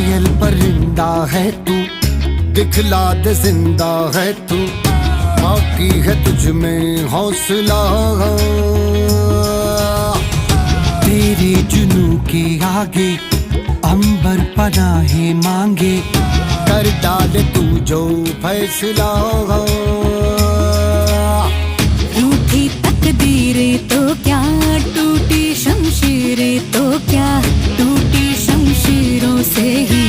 घायल परिंदा है तू, दिखला दे जिंदा है तू, बाकी है तुझ में हौसला। तेरे जुनू के आगे अंबर पनाहे मांगे, कर डाले तू जो फैसला। रूठी तकदीरें तो क्या, टूटी शमशीरें तो क्या, टूटी शमशीरों से ही